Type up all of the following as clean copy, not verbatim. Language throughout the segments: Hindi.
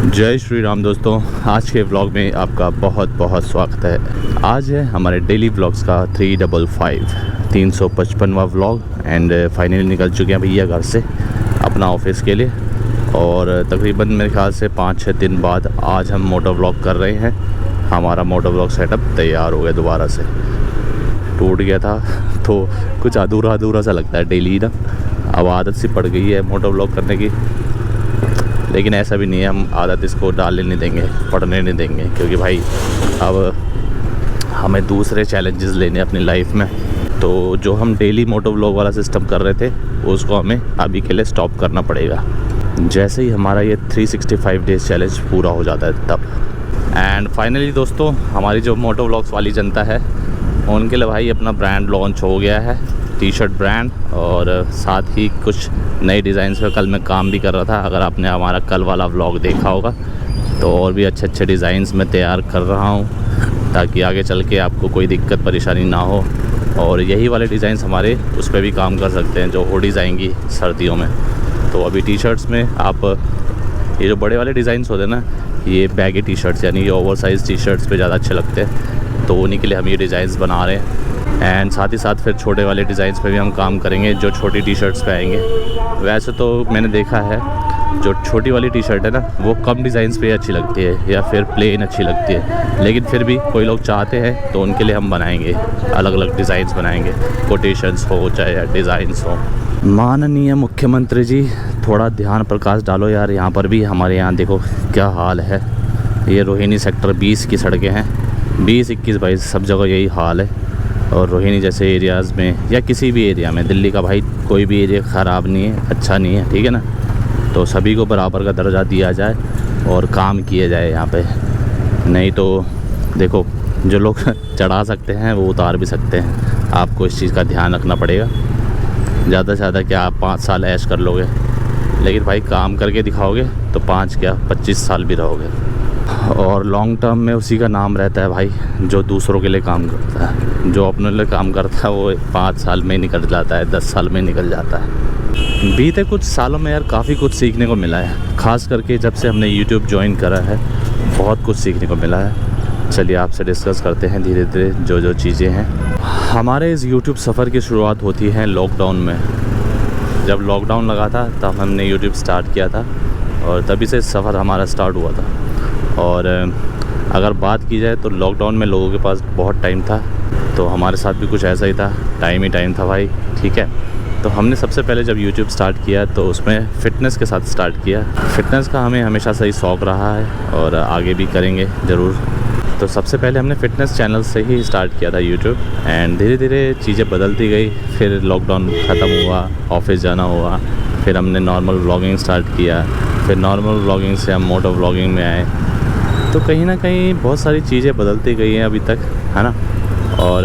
जय श्री राम दोस्तों, आज के व्लॉग में आपका बहुत बहुत स्वागत है। आज है हमारे डेली व्लॉग्स का 355वां व्लॉग एंड फाइनली निकल चुके हैं भैया घर से अपना ऑफिस के लिए। और तकरीबन मेरे ख्याल से 5-6 दिन बाद आज हम मोटो व्लॉग कर रहे हैं। हमारा मोटो व्लॉग सेटअप तैयार हो गया, दोबारा से टूट गया था तो कुछ अधूरा सा लगता है डेली ना। अब आदत सी पड़ गई है मोटो व्लॉग करने की, लेकिन ऐसा भी नहीं है हम आदत इसको डालने नहीं देंगे, पढ़ने नहीं देंगे, क्योंकि भाई अब हमें दूसरे चैलेंजेस लेने अपनी लाइफ में। तो जो हम डेली मोटो व्लॉग वाला सिस्टम कर रहे थे उसको हमें अभी के लिए स्टॉप करना पड़ेगा, जैसे ही हमारा ये 365 डेज़ चैलेंज पूरा हो जाता है तब। एंड फाइनली दोस्तों, हमारी जो मोटो व्लॉग्स वाली जनता है उनके लिए भाई अपना ब्रांड लॉन्च हो गया है, टी शर्ट ब्रांड, और साथ ही कुछ नए डिज़ाइंस पे कल मैं काम भी कर रहा था। अगर आपने हमारा कल वाला व्लॉग देखा होगा तो और भी अच्छे डिज़ाइंस मैं तैयार कर रहा हूँ, ताकि आगे चल के आपको कोई दिक्कत परेशानी ना हो। और यही वाले डिज़ाइंस हमारे उस पर भी काम कर सकते हैं जो हुडीज़ आएंगी सर्दियों में। तो अभी टी शर्ट्स में आप ये जो बड़े वाले डिज़ाइंस होते हैं ना, ये बैगी टी शर्ट्स यानी ये ओवर साइज़ टी शर्ट्स पे ज़्यादा अच्छे लगते हैं, तो उन्हीं के लिए हम ये डिज़ाइंस बना रहे हैं। एंड साथ ही साथ फिर छोटे वाले डिज़ाइंस पे भी हम काम करेंगे जो छोटी टी शर्ट्स पे आएंगे। वैसे तो मैंने देखा है जो छोटी वाली टी शर्ट है ना वो कम डिज़ाइंस पे अच्छी लगती है या फिर प्लेन अच्छी लगती है, लेकिन फिर भी कोई लोग चाहते हैं तो उनके लिए हम बनाएंगे, अलग अलग डिज़ाइंस बनाएंगे, कोटेशंस हो चाहे डिज़ाइंस हो। माननीय मुख्यमंत्री जी, थोड़ा ध्यान प्रकाश डालो यार, यहाँ पर भी हमारे यहाँ देखो क्या हाल है। ये रोहिणी सेक्टर 20 की सड़कें हैं, 20, 21, 22 सब जगह यही हाल है। और रोहिणी जैसे एरियाज़ में या किसी भी एरिया में, दिल्ली का भाई कोई भी एरिया ख़राब नहीं है, अच्छा नहीं है, ठीक है ना। तो सभी को बराबर का दर्जा दिया जाए और काम किया जाए यहाँ पे। नहीं तो देखो, जो लोग चढ़ा सकते हैं वो उतार भी सकते हैं, आपको इस चीज़ का ध्यान रखना पड़ेगा। ज़्यादा से ज़्यादा क्या आप 5 साल ऐश कर लोगे, लेकिन भाई काम करके दिखाओगे तो 5 क्या 25 साल भी रहोगे। और लॉन्ग टर्म में उसी का नाम रहता है भाई जो दूसरों के लिए काम करता है। जो अपने लिए काम करता है वो 5 साल में निकल जाता है, 10 साल में निकल जाता है। बीते कुछ सालों में यार काफ़ी कुछ सीखने को मिला है, ख़ास करके जब से हमने YouTube ज्वाइन करा है बहुत कुछ सीखने को मिला है। चलिए आपसे डिस्कस करते हैं धीरे धीरे जो चीज़ें हैं। हमारे इस YouTube सफ़र की शुरुआत होती है लॉकडाउन में। जब लॉकडाउन लगा था तब हमने YouTube स्टार्ट किया था और तभी से सफ़र हमारा स्टार्ट हुआ था। और अगर बात की जाए तो लॉकडाउन में लोगों के पास बहुत टाइम था, तो हमारे साथ भी कुछ ऐसा ही था, टाइम ही टाइम था भाई, ठीक है। तो हमने सबसे पहले जब YouTube स्टार्ट किया तो उसमें फ़िटनेस के साथ स्टार्ट किया। फ़िटनेस का हमें हमेशा से ही शौक़ रहा है और आगे भी करेंगे ज़रूर। तो सबसे पहले हमने फ़िटनेस चैनल से ही स्टार्ट किया था YouTube, एंड धीरे धीरे चीज़ें बदलती गई। फिर लॉकडाउन ख़त्म हुआ, ऑफिस जाना हुआ, फिर हमने नॉर्मल व्लॉगिंग स्टार्ट किया, फिर नॉर्मल व्लॉगिंग से हम मोटो व्लॉगिंग में आए। तो कहीं ना कहीं बहुत सारी चीज़ें बदलती गई हैं अभी तक, है ना। और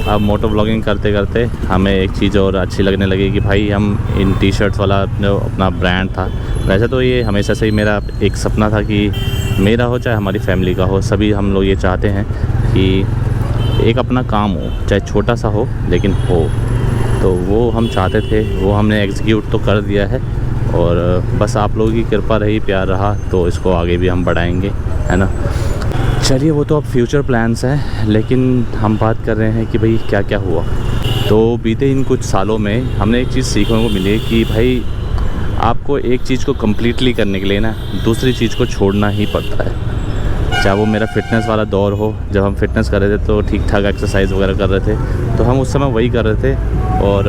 अब मोटो व्लॉगिंग करते करते हमें एक चीज़ और अच्छी लगने लगी कि भाई हम इन टी शर्ट्स वाला जो अपना ब्रांड था, वैसे तो ये हमेशा से ही मेरा एक सपना था कि मेरा हो चाहे हमारी फैमिली का हो, सभी हम लोग ये चाहते हैं कि एक अपना काम हो, चाहे छोटा सा हो लेकिन हो। तो वो हम चाहते थे, वो हमने एग्जीक्यूट तो कर दिया है। और बस आप लोगों की कृपा रही, प्यार रहा तो इसको आगे भी हम बढ़ाएंगे, है ना। चलिए वो तो अब फ्यूचर प्लान्स हैं, लेकिन हम बात कर रहे हैं कि भाई क्या क्या हुआ। तो बीते इन कुछ सालों में हमने एक चीज़ सीखने को मिली कि भाई आपको एक चीज़ को कम्प्लीटली करने के लिए ना दूसरी चीज़ को छोड़ना ही पड़ता है। चाहे वो मेरा फ़िटनेस वाला दौर हो, जब हम फिटनेस कर रहे थे तो ठीक ठाक एक्सरसाइज वगैरह कर रहे थे, तो हम उस समय वही कर रहे थे और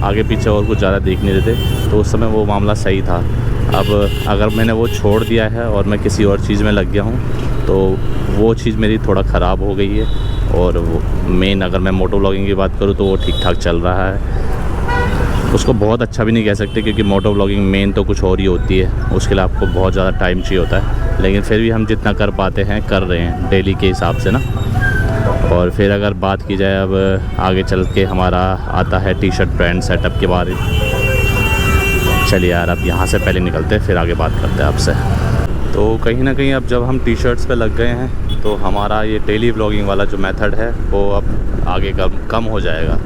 आगे पीछे और कुछ ज़्यादा देख नहीं रहे थे, तो उस समय वो मामला सही था। अब अगर मैंने वो छोड़ दिया है और मैं किसी और चीज़ में लग गया हूँ तो वो चीज़ मेरी थोड़ा ख़राब हो गई है। और वो मेन अगर मैं मोटो व्लॉगिंग की बात करूँ तो वो ठीक ठाक चल रहा है। उसको बहुत अच्छा भी नहीं कह सकते, क्योंकि मोटो व्लॉगिंग मेन तो कुछ और ही होती है, उसके लिए आपको बहुत ज़्यादा टाइम चाहिए होता है, लेकिन फिर भी हम जितना कर पाते हैं कर रहे हैं डेली के हिसाब से ना। और फिर अगर बात की जाए अब आगे चल के हमारा आता है टी शर्ट ब्रांड सेटअप के बारे में। चलिए यार अब यहाँ से पहले निकलते हैं, फिर आगे बात करते हैं आपसे। तो कहीं ना कहीं अब जब हम टी शर्ट्स पे लग गए हैं तो हमारा ये डेली व्लॉगिंग वाला जो मेथड है वो अब आगे कम हो जाएगा।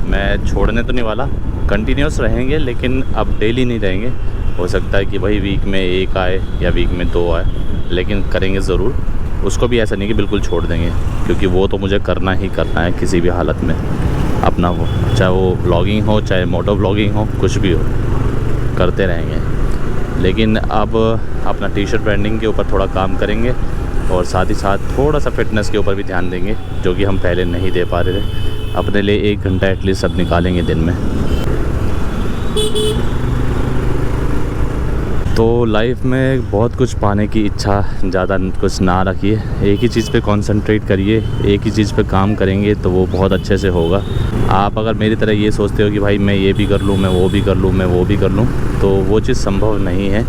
मैं छोड़ने तो नहीं वाला, कंटिन्यूस रहेंगे, लेकिन अब डेली नहीं रहेंगे। हो सकता है कि भाई वीक में 1 आए या वीक में 2 आए, लेकिन करेंगे ज़रूर। उसको भी ऐसा नहीं कि बिल्कुल छोड़ देंगे, क्योंकि वो तो मुझे करना ही करना है किसी भी हालत में अपना, वो चाहे वो ब्लॉगिंग हो चाहे मोटो ब्लॉगिंग हो, कुछ भी हो करते रहेंगे। लेकिन अब अपना टी शर्ट ब्रांडिंग के ऊपर थोड़ा काम करेंगे और साथ ही साथ थोड़ा सा फिटनेस के ऊपर भी ध्यान देंगे, जो कि हम पहले नहीं दे पा रहे थे। अपने लिए 1 घंटा एटलीस्ट अब निकालेंगे दिन में। तो लाइफ में बहुत कुछ पाने की इच्छा ज़्यादा कुछ ना रखिए, एक ही चीज़ पे कंसंट्रेट करिए, एक ही चीज़ पे काम करेंगे तो वो बहुत अच्छे से होगा। आप अगर मेरी तरह ये सोचते हो कि भाई मैं ये भी कर लूँ, मैं वो भी कर लूँ, मैं वो भी कर लूँ, तो वो चीज़ संभव नहीं है।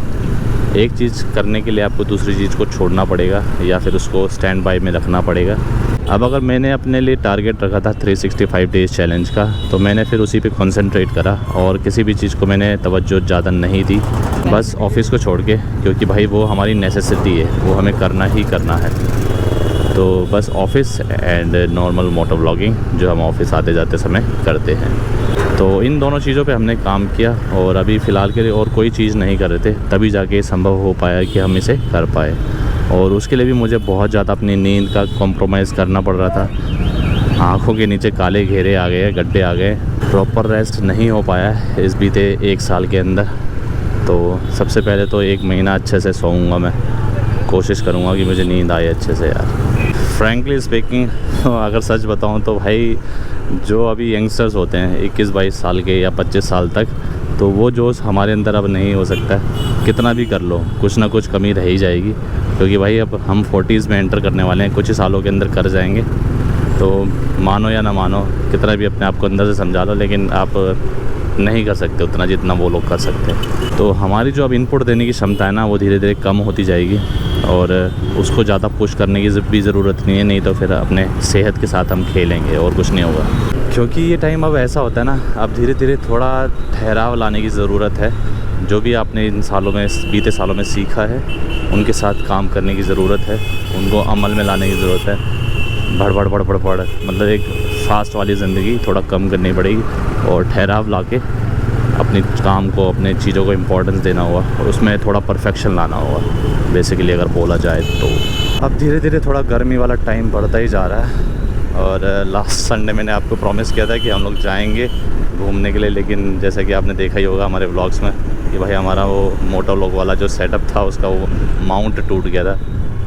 एक चीज़ करने के लिए आपको दूसरी चीज़ को छोड़ना पड़ेगा या फिर उसको स्टैंड बाय में रखना पड़ेगा। अब अगर मैंने अपने लिए टारगेट रखा था 365 डेज़ चैलेंज का, तो मैंने फिर उसी पे कंसंट्रेट करा और किसी भी चीज़ को मैंने तवज्जो ज़्यादा नहीं दी, बस ऑफ़िस को छोड़ के, क्योंकि भाई वो हमारी नेसेसिटी है, वो हमें करना ही करना है। तो बस office and normal moto vlogging जो हम ऑफ़िस आते जाते समय करते हैं। तो इन दोनों चीज़ों पे हमने काम किया और अभी फ़िलहाल के लिए और कोई चीज़ नहीं कर रहे थे, तभी जाके संभव हो पाया कि हम इसे कर पाए। और उसके लिए भी मुझे बहुत ज़्यादा अपनी नींद का कॉम्प्रोमाइज़ करना पड़ रहा था। आँखों के नीचे काले घेरे आ गए, गड्ढे आ गए, प्रॉपर रेस्ट नहीं हो पाया है इस बीते 1 साल के अंदर। तो सबसे पहले तो 1 महीना अच्छे से सोऊंगा, मैं कोशिश करूँगा कि मुझे नींद आए अच्छे से यार। फ्रैंकली स्पीकिंग अगर सच बताऊँ तो भाई जो अभी यंगस्टर्स होते हैं 21-22 साल के या 25 साल तक, तो वो जोश हमारे अंदर अब नहीं हो सकता। कितना भी कर लो कुछ ना कुछ कमी रह ही जाएगी, क्योंकि भाई अब हम 40s में एंटर करने वाले हैं, कुछ ही सालों के अंदर कर जाएंगे। तो मानो या ना मानो, कितना भी अपने आप को अंदर से समझा लो, लेकिन आप नहीं कर सकते उतना जितना वो लोग कर सकते हैं। तो हमारी जो अब इनपुट देने की क्षमता है ना, वो धीरे धीरे कम होती जाएगी और उसको ज़्यादा पुश करने की भी ज़रूरत नहीं है, नहीं तो फिर अपने सेहत के साथ हम खेलेंगे और कुछ नहीं होगा। क्योंकि ये टाइम अब ऐसा होता है ना, अब धीरे धीरे थोड़ा ठहराव लाने की ज़रूरत है। जो भी आपने इन सालों में, बीते सालों में सीखा है, उनके साथ काम करने की ज़रूरत है, उनको अमल में लाने की ज़रूरत है। भड़बड़ मतलब एक फास्ट वाली ज़िंदगी थोड़ा कम करनी पड़ेगी और ठहराव लाके अपने काम को, अपने चीज़ों को इम्पोर्टेंस देना होगा और उसमें थोड़ा परफेक्शन लाना होगा बेसिकली अगर बोला जाए तो। अब धीरे धीरे थोड़ा गर्मी वाला टाइम बढ़ता ही जा रहा है और लास्ट संडे मैंने आपको प्रॉमिस किया था कि हम लोग जाएंगे घूमने के लिए, लेकिन जैसा कि आपने देखा ही होगा हमारे व्लॉग्स में कि भाई हमारा वो मोटो व्लॉग वाला जो सेटअप था उसका वो माउंट टूट गया था,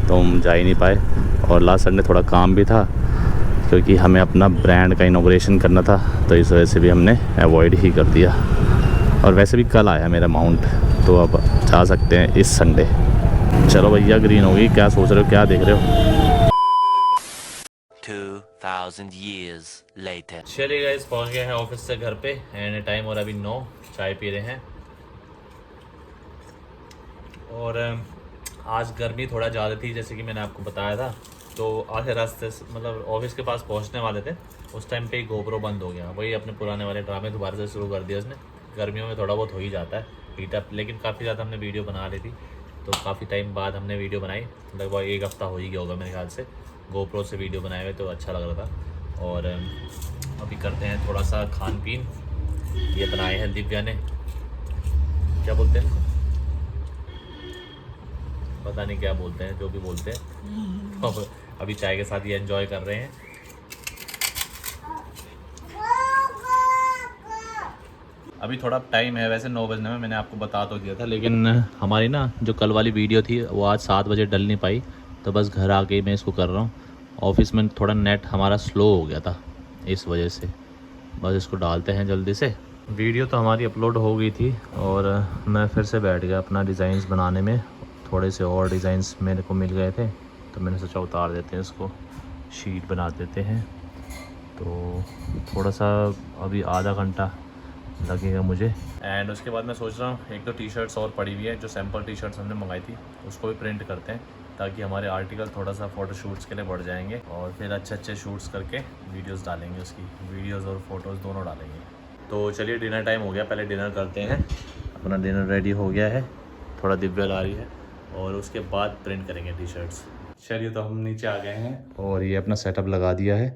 तो हम जा ही नहीं पाए। और लास्ट संडे थोड़ा काम भी था क्योंकि हमें अपना ब्रांड का इनॉग्रेशन करना था, तो इस वजह से भी हमने अवॉइड ही कर दिया। और वैसे भी कल आया मेरा माउंट, तो अब जा सकते हैं इस संडे। चलो भैया ग्रीन हो गई, क्या सोच रहे हो, क्या देख रहे हो? 2000 years later. चलिए गाइस, पहुंच गए हैं ऑफिस से घर पे एंड टाइम और अभी 9, चाय पी रहे हैं। और आज गर्मी थोड़ा ज़्यादा थी जैसे कि मैंने आपको बताया था, तो आधे रास्ते से मतलब ऑफिस के पास पहुंचने वाले थे, उस टाइम पे ही गोप्रो बंद हो गया। वही अपने पुराने वाले ड्रामे दोबारा से शुरू कर दिया उसने। गर्मियों में थोड़ा बहुत हो ही जाता है हीटअप, लेकिन काफ़ी ज़्यादा हमने वीडियो बना ली थी, तो काफ़ी टाइम बाद हमने वीडियो बनाई, लगभग 1 हफ्ता हो ही गया होगा मेरे ख्याल से गोप्रो से वीडियो बनाए हुए, तो अच्छा लग रहा था। और अभी करते हैं थोड़ा सा खान पीन। ये बनाए हैं दिव्या ने, क्या बोलते हैं, पता नहीं क्या बोलते हैं, जो भी बोलते हैं। तो अभी चाय के साथ ये एंजॉय कर रहे हैं। अभी थोड़ा टाइम है वैसे 9 बजने में, मैंने आपको बता तो दिया था, लेकिन हमारी ना जो कल वाली वीडियो थी वो आज 7 बजे डल नहीं पाई, तो बस घर आके मैं इसको कर रहा हूँ। ऑफिस में थोड़ा नेट हमारा स्लो हो गया था, इस वजह से बस इसको डालते हैं जल्दी से। वीडियो तो हमारी अपलोड हो गई थी और मैं फिर से बैठ गया अपना डिज़ाइंस बनाने में। थोड़े से और डिज़ाइंस मेरे को मिल गए थे, तो मैंने सोचा उतार देते हैं इसको, शीट बना देते हैं। तो थोड़ा सा अभी आधा घंटा लगेगा मुझे। एंड उसके बाद मैं सोच रहा हूँ एक तो टी शर्ट्स और पड़ी हुई है, जो सैम्पल टी शर्ट्स हमने मंगाई थी, उसको भी प्रिंट करते हैं ताकि हमारे आर्टिकल थोड़ा सा फ़ोटो शूट्स के लिए बढ़ जाएंगे और फिर अच्छे अच्छे शूट्स करके वीडियोस डालेंगे, उसकी वीडियोस और फोटोज़ दोनों डालेंगे। तो चलिए डिनर टाइम हो गया, पहले डिनर करते हैं। अपना डिनर रेडी हो गया है, थोड़ा दिव्या ला रही है और उसके बाद प्रिंट करेंगे टी शर्ट्स। चलिए तो हम नीचे आ गए हैं और ये अपना सेटअप लगा दिया है।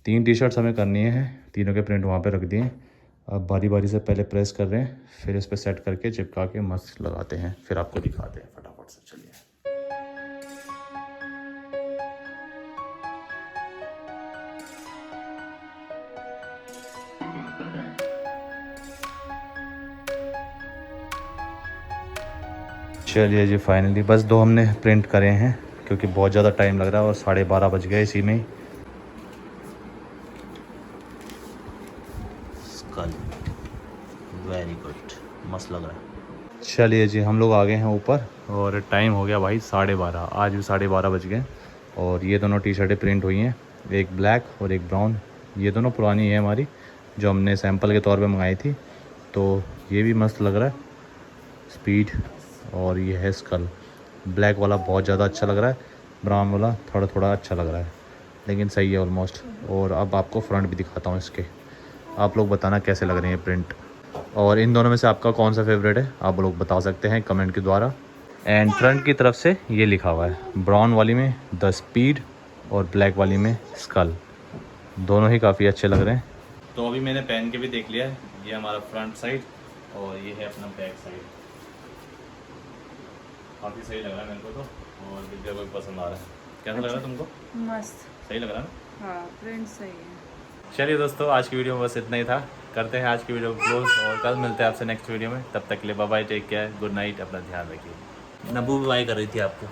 3 टी शर्ट्स हमें करनी है, तीनों के प्रिंट वहाँ पर रख दिए अब बारी बारी से पहले प्रेस कर रहे हैं, फिर इस पर सेट करके चिपका के मस्त लगाते हैं, फिर आपको दिखाते हैं फटाफट से। चलिए। चलिए जी, फाइनली बस 2 हमने प्रिंट करे हैं क्योंकि बहुत ज़्यादा टाइम लग रहा है और 12:30 बज गए इसी में ही। स्कल वेरी गुड, मस्त लग रहा है। चलिए जी, हम लोग आ गए हैं ऊपर और टाइम हो गया भाई 12:30। आज भी 12:30 बज गए और ये दोनों टी शर्टें प्रिंट हुई हैं, एक ब्लैक और एक ब्राउन। ये दोनों पुरानी है हमारी, जो हमने सैंपल के तौर पे मंगाई थी। तो ये भी मस्त लग रहा है, स्पीड। और ये है स्कल। ब्लैक वाला बहुत ज़्यादा अच्छा लग रहा है, ब्राउन वाला थोड़ा थोड़ा अच्छा लग रहा है, लेकिन सही है ऑलमोस्ट। और अब आपको फ्रंट भी दिखाता हूँ इसके, आप लोग बताना कैसे लग रहे हैं प्रिंट। और इन दोनों में से आपका कौन सा फेवरेट है आप लोग बता सकते हैं कमेंट के द्वारा। एंड फ्रंट की तरफ से ये लिखा हुआ है, ब्राउन वाली में द स्पीड और ब्लैक वाली में स्कल। दोनों ही काफ़ी अच्छे लग रहे हैं। तो अभी मैंने पहन के भी देख लिया है, ये हमारा फ्रंट साइड और ये है अपना बैक साइड। काफ़ी सही लग रहा है मेरे को तो, और दिव्या को भी पसंद आ रहा है। कैसा लग रहा है तुमको? मस्त। सही लग रहा है ना? हाँ, प्रिंट सही है। चलिए दोस्तों, आज की वीडियो में बस इतना ही था। करते हैं आज की वीडियो को क्लोज और कल मिलते हैं आपसे नेक्स्ट वीडियो में। तब तक के लिए bye bye, take care, good night, अपना ध्यान रखिए। नब्बू भी बाय कर रही थी आपको,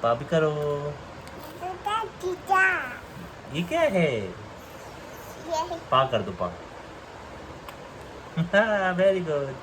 पापी करो। ये क्या है? पा कर दो, पा। Very good.